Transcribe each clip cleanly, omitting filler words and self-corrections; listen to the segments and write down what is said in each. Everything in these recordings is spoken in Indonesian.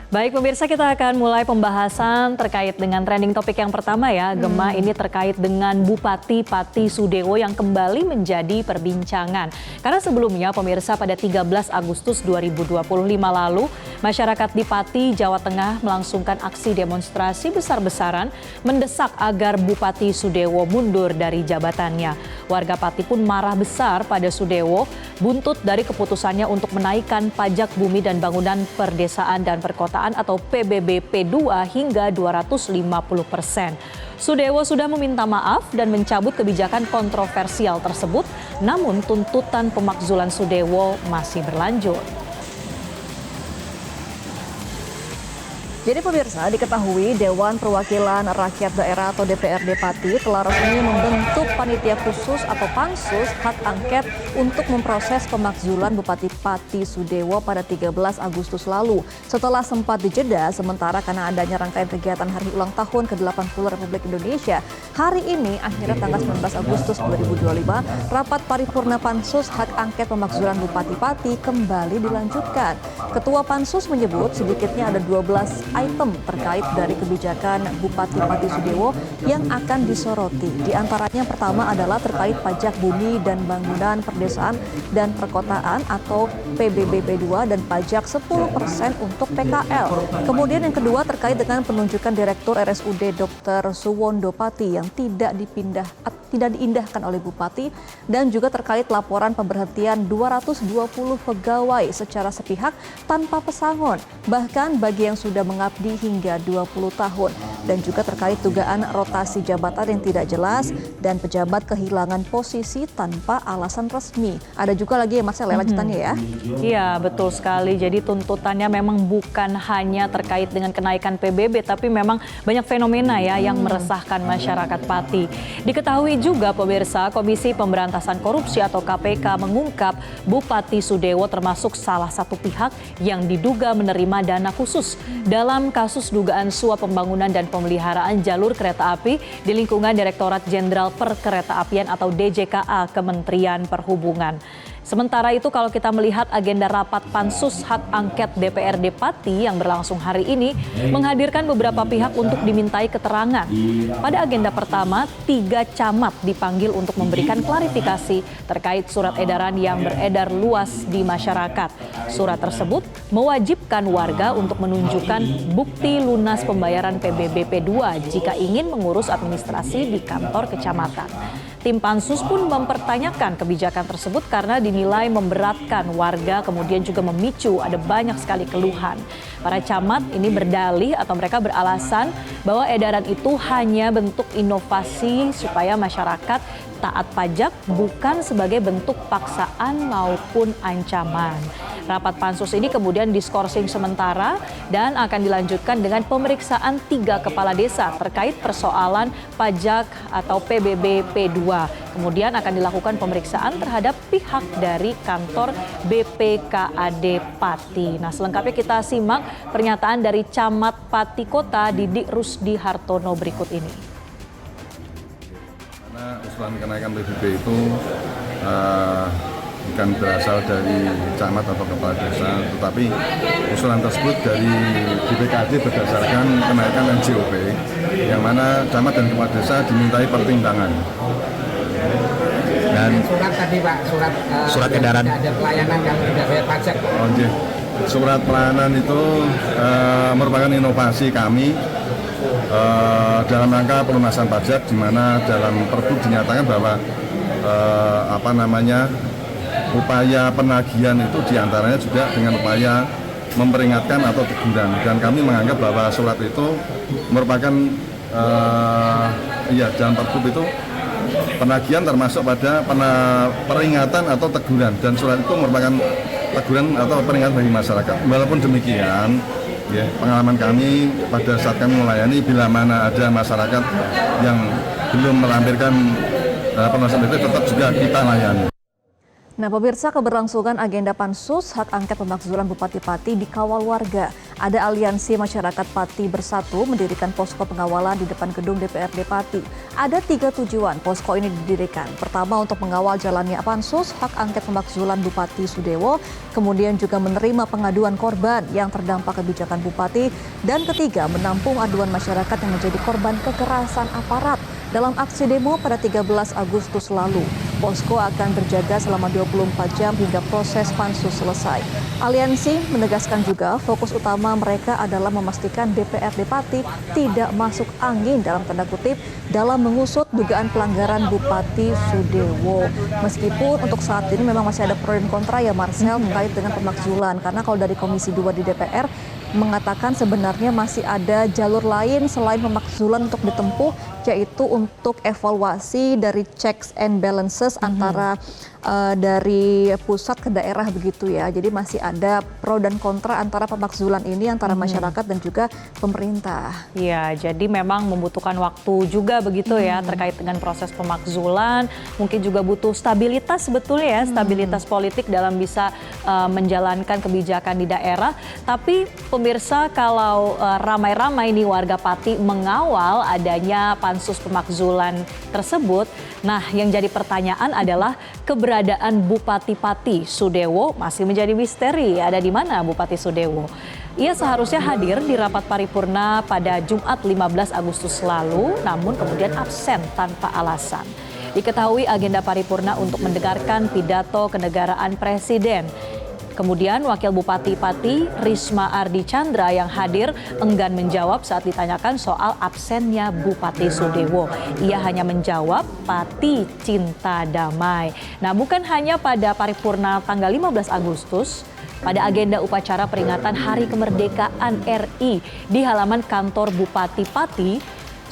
Baik pemirsa, kita akan mulai pembahasan terkait dengan trending topik yang pertama ya. Gema, ini terkait dengan Bupati Pati Sudewo yang kembali menjadi perbincangan. Karena sebelumnya pemirsa pada 13 Agustus 2025 lalu, masyarakat di Pati, Jawa Tengah melangsungkan aksi demonstrasi besar-besaran mendesak agar Bupati Sudewo mundur dari jabatannya. Warga Pati pun marah besar pada Sudewo buntut dari keputusannya untuk menaikkan pajak bumi dan bangunan perdesaan dan perkotaan atau PBB P2 hingga 250%. Sudewo sudah meminta maaf dan mencabut kebijakan kontroversial tersebut, namun tuntutan pemakzulan Sudewo masih berlanjut. Jadi pemirsa, diketahui Dewan Perwakilan Rakyat Daerah atau DPRD Pati telah resmi membentuk panitia khusus atau pansus hak angket untuk memproses pemakzulan Bupati Pati Sudewo pada 13 Agustus lalu. Setelah sempat dijeda sementara karena adanya rangkaian kegiatan hari ulang tahun ke-80 Republik Indonesia, hari ini akhirnya tanggal 19 Agustus 2025, rapat paripurna pansus hak angket pemakzulan Bupati Pati kembali dilanjutkan. Ketua pansus menyebut sedikitnya ada 12 item terkait dari kebijakan Bupati Pati Sudewo yang akan disoroti. Di antaranya pertama adalah terkait pajak bumi dan bangunan perdesaan dan perkotaan atau PBB P2 dan pajak 10% untuk PKL. Kemudian yang kedua terkait dengan penunjukan Direktur RSUD Dr. Suwondo Pati yang tidak diindahkan oleh Bupati dan juga terkait laporan pemberhentian 220 pegawai secara sepihak tanpa pesangon, bahkan bagi yang sudah mengabdi hingga 20 tahun, dan juga terkait dugaan rotasi jabatan yang tidak jelas dan pejabat kehilangan posisi tanpa alasan resmi. Ada juga lagi ya Mas Ele lanjutannya ya. Iya betul sekali, jadi tuntutannya memang bukan hanya terkait dengan kenaikan PBB tapi memang banyak fenomena ya yang meresahkan masyarakat Pati. Diketahui juga pemirsa, Komisi Pemberantasan Korupsi atau KPK mengungkap Bupati Sudewo termasuk salah satu pihak yang diduga menerima dana khusus dalam kasus dugaan suap pembangunan dan pemeliharaan jalur kereta api di lingkungan Direktorat Jenderal Perkeretaapian atau DJKA Kementerian Perhubungan. Sementara itu kalau kita melihat agenda rapat pansus hak angket DPRD Pati yang berlangsung hari ini menghadirkan beberapa pihak untuk dimintai keterangan. Pada agenda pertama, 3 camat dipanggil untuk memberikan klarifikasi terkait surat edaran yang beredar luas di masyarakat. Surat tersebut mewajibkan warga untuk menunjukkan bukti lunas pembayaran PBB P2 jika ingin mengurus administrasi di kantor kecamatan. Tim pansus pun mempertanyakan kebijakan tersebut karena dinilai memberatkan warga, kemudian juga memicu ada banyak sekali keluhan. Para camat ini berdalih atau mereka beralasan bahwa edaran itu hanya bentuk inovasi supaya masyarakat taat pajak, bukan sebagai bentuk paksaan maupun ancaman. Rapat pansus ini kemudian diskorsing sementara dan akan dilanjutkan dengan pemeriksaan 3 kepala desa terkait persoalan pajak atau PBB P2. Kemudian akan dilakukan pemeriksaan terhadap pihak dari kantor BPKAD Pati. Nah, selengkapnya kita simak pernyataan dari Camat Pati Kota Didik Rusdi Hartono berikut ini. Karena usulan kenaikan PBB itu bukan berasal dari camat atau kepala desa, tetapi usulan tersebut dari BPKAD berdasarkan kenaikan NJOP, yang mana camat dan kepala desa dimintai pertimbangan. Dan surat tadi Pak, surat edaran ada pelayanan yang tidak bayar pajak. Oh, iya. Surat pelayanan itu merupakan inovasi kami dalam rangka pelunasan pajak, di mana dalam Pergub dinyatakan bahwa upaya penagihan itu diantaranya juga dengan upaya memperingatkan atau teguran, dan kami menganggap bahwa surat itu merupakan dalam Pergub itu penagihan termasuk pada peringatan atau teguran, dan surat itu merupakan teguran atau peringatan bagi masyarakat. Walaupun demikian, ya, pengalaman kami pada saat kami melayani, bila mana ada masyarakat yang belum melampirkan pelunasan itu, tetap juga kita layani. Nah pemirsa, keberlangsungan agenda pansus hak angket pemakzulan Bupati Pati dikawal warga. ada aliansi masyarakat Pati Bersatu mendirikan posko pengawalan di depan gedung DPRD Pati. Ada 3 tujuan posko ini didirikan. Pertama, untuk mengawal jalannya pansus hak angket pemakzulan Bupati Sudewo, kemudian juga menerima pengaduan korban yang terdampak kebijakan Bupati, dan ketiga, menampung aduan masyarakat yang menjadi korban kekerasan aparat dalam aksi demo pada 13 Agustus lalu. Posko akan berjaga selama 24 jam hingga proses pansus selesai. Aliansi menegaskan juga fokus utama mereka adalah memastikan DPRD Pati tidak masuk angin dalam tanda kutip dalam mengusut dugaan pelanggaran Bupati Sudewo. Meskipun untuk saat ini memang masih ada pro dan kontra ya Marcel terkait dengan pemakzulan. Karena kalau dari Komisi 2 di DPR mengatakan sebenarnya masih ada jalur lain selain pemakzulan untuk ditempuh, yaitu untuk evaluasi dari checks and balances antara dari pusat ke daerah begitu ya. Jadi masih ada pro dan kontra antara pemakzulan ini antara masyarakat dan juga pemerintah. Ya, jadi memang membutuhkan waktu juga begitu ya terkait dengan proses pemakzulan. Mungkin juga butuh stabilitas sebetulnya ya, stabilitas politik dalam bisa menjalankan kebijakan di daerah. Tapi pemirsa, kalau ramai-ramai nih warga Pati mengawal adanya pansus pemakzulan tersebut, nah yang jadi pertanyaan adalah keberadaan Bupati Pati Sudewo masih menjadi misteri. Ada di mana Bupati Sudewo? Ia seharusnya hadir di rapat paripurna pada Jumat 15 Agustus lalu, namun kemudian absen tanpa alasan. Diketahui agenda paripurna untuk mendengarkan pidato kenegaraan Presiden. Kemudian Wakil Bupati Pati, Risma Ardi Chandra yang hadir enggan menjawab saat ditanyakan soal absennya Bupati Sudewo. Ia hanya menjawab Pati cinta damai. Nah, bukan hanya pada paripurna tanggal 15 Agustus, pada agenda upacara peringatan Hari Kemerdekaan RI di halaman kantor Bupati Pati,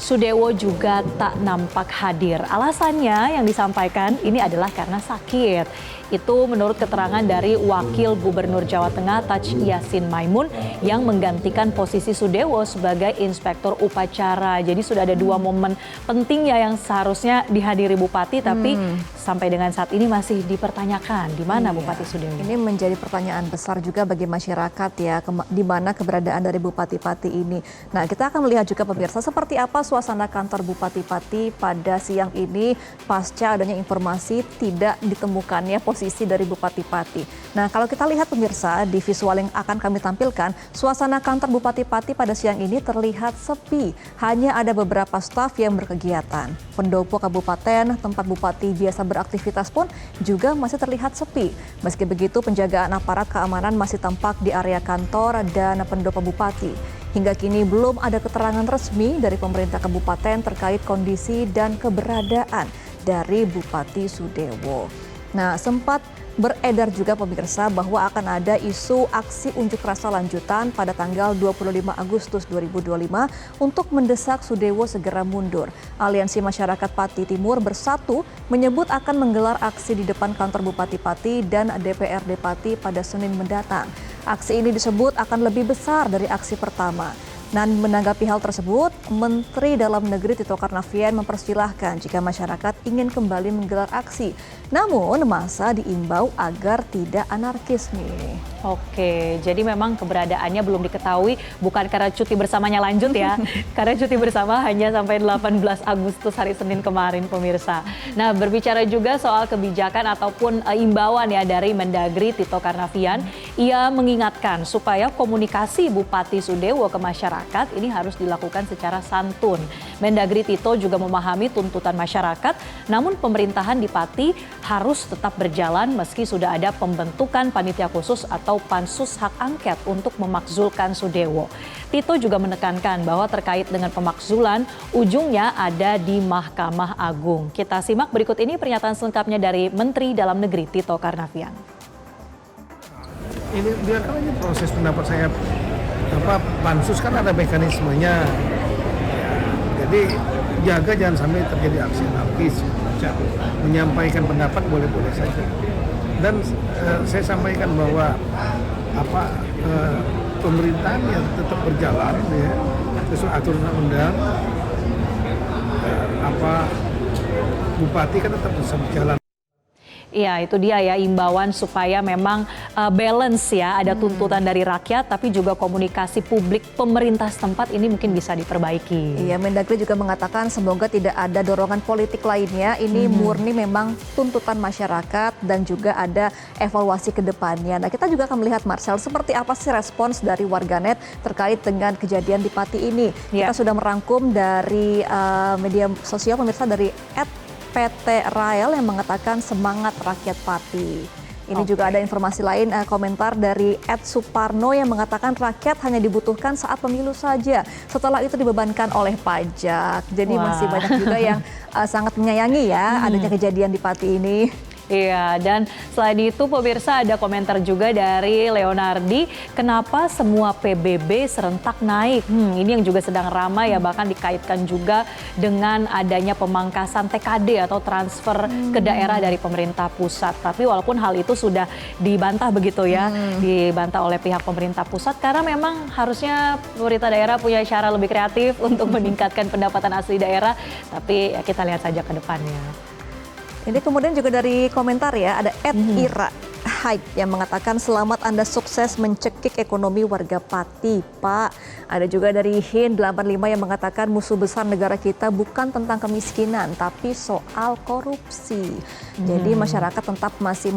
Sudewo juga tak nampak hadir. Alasannya yang disampaikan ini adalah karena sakit. Itu menurut keterangan dari Wakil Gubernur Jawa Tengah Taj Yassin Maimun yang menggantikan posisi Sudewo sebagai Inspektur Upacara. Jadi sudah ada 2 momen penting ya yang seharusnya dihadiri Bupati, tapi sampai dengan saat ini masih dipertanyakan di mana Bupati Sudewo. Ini menjadi pertanyaan besar juga bagi masyarakat ya, di mana keberadaan dari Bupati Pati ini. Nah, kita akan melihat juga pemirsa seperti apa suasana kantor Bupati Pati pada siang ini pasca adanya informasi tidak ditemukannya posisi dari Bupati Pati. Nah, kalau kita lihat pemirsa di visual yang akan kami tampilkan, suasana kantor Bupati Pati pada siang ini terlihat sepi. Hanya ada beberapa staf yang berkegiatan. Pendopo kabupaten tempat Bupati biasa beraktivitas pun juga masih terlihat sepi. Meski begitu, penjagaan aparat keamanan masih tampak di area kantor dan pendopo Bupati. Hingga kini belum ada keterangan resmi dari pemerintah kabupaten terkait kondisi dan keberadaan dari Bupati Sudewo. Nah, sempat beredar juga pemirsa bahwa akan ada isu aksi unjuk rasa lanjutan pada tanggal 25 Agustus 2025 untuk mendesak Sudewo segera mundur. Aliansi Masyarakat Pati Timur Bersatu menyebut akan menggelar aksi di depan kantor Bupati Pati dan DPRD Pati pada Senin mendatang. Aksi ini disebut akan lebih besar dari aksi pertama. Dan menanggapi hal tersebut, Menteri Dalam Negeri Tito Karnavian mempersilahkan jika masyarakat ingin kembali menggelar aksi. Namun, masa diimbau agar tidak anarkis nih. Oke, jadi memang keberadaannya belum diketahui, bukan karena cuti bersamanya lanjut ya, karena cuti bersama hanya sampai 18 Agustus hari Senin kemarin pemirsa. Nah, berbicara juga soal kebijakan ataupun imbauan ya dari Mendagri Tito Karnavian, ia mengingatkan supaya komunikasi Bupati Sudewo ke masyarakat ini harus dilakukan secara santun. Mendagri Tito juga memahami tuntutan masyarakat, namun pemerintahan di Pati harus tetap berjalan meski sudah ada pembentukan panitia khusus atau pansus hak angket untuk memakzulkan Sudewo. Tito juga menekankan bahwa terkait dengan pemakzulan, ujungnya ada di Mahkamah Agung. Kita simak berikut ini pernyataan selengkapnya dari Menteri Dalam Negeri Tito Karnavian. Ini biarkan aja proses pendapat saya, pansus kan ada mekanismenya. Jadi jaga jangan sampai terjadi aksi anarkis. Menyampaikan pendapat boleh-boleh saja. Dan saya sampaikan bahwa pemerintahan yang tetap berjalan ya, sesuai aturan undang, Bupati kan tetap bisa berjalan. Iya, itu dia ya imbauan supaya memang balance ya, ada tuntutan dari rakyat tapi juga komunikasi publik pemerintah setempat ini mungkin bisa diperbaiki. Iya, Mendagri juga mengatakan semoga tidak ada dorongan politik lainnya. Ini murni memang tuntutan masyarakat dan juga ada evaluasi ke depannya. Nah, kita juga akan melihat Marcel seperti apa sih respons dari warganet terkait dengan kejadian di Pati ini. Ya. Kita sudah merangkum dari media sosial pemirsa dari PT Rael yang mengatakan semangat rakyat Pati. Ini juga ada informasi lain, komentar dari Ed Suparno yang mengatakan rakyat hanya dibutuhkan saat pemilu saja. Setelah itu dibebankan oleh pajak. Jadi masih banyak juga yang sangat menyayangi ya adanya kejadian di Pati ini. Iya, dan selain itu pemirsa ada komentar juga dari Leonardi, kenapa semua PBB serentak naik? Ini yang juga sedang ramai ya, bahkan dikaitkan juga dengan adanya pemangkasan TKD atau transfer ke daerah dari pemerintah pusat. Tapi walaupun hal itu sudah dibantah begitu ya, dibantah oleh pihak pemerintah pusat karena memang harusnya pemerintah daerah punya cara lebih kreatif untuk meningkatkan pendapatan asli daerah. Tapi ya kita lihat saja ke depannya. Ini kemudian juga dari komentar ya, ada Ira Hype yang mengatakan selamat Anda sukses mencekik ekonomi warga Pati, Pak. Ada juga dari Hin 85 yang mengatakan musuh besar negara kita bukan tentang kemiskinan, tapi soal korupsi. Jadi masyarakat tetap masih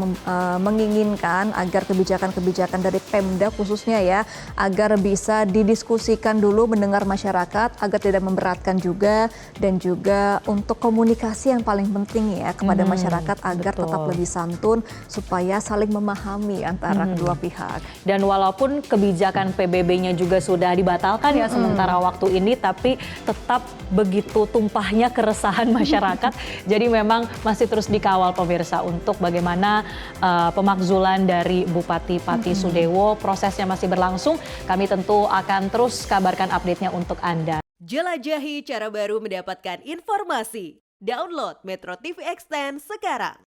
menginginkan agar kebijakan-kebijakan dari Pemda khususnya ya, agar bisa didiskusikan dulu, mendengar masyarakat, agar tidak memberatkan juga, dan juga untuk komunikasi yang paling penting ya kepada masyarakat agar tetap lebih santun supaya saling memahami antara kedua pihak. Dan walaupun kebijakan PBB-nya juga sudah dibatalkan ya sementara waktu ini, tapi tetap begitu tumpahnya keresahan masyarakat. Jadi memang masih terus dikawal pemirsa untuk bagaimana pemakzulan dari Bupati Pati Sudewo. Prosesnya masih berlangsung. Kami tentu akan terus kabarkan update-nya untuk Anda. Jelajahi cara baru mendapatkan informasi. Download Metro TV Extend sekarang.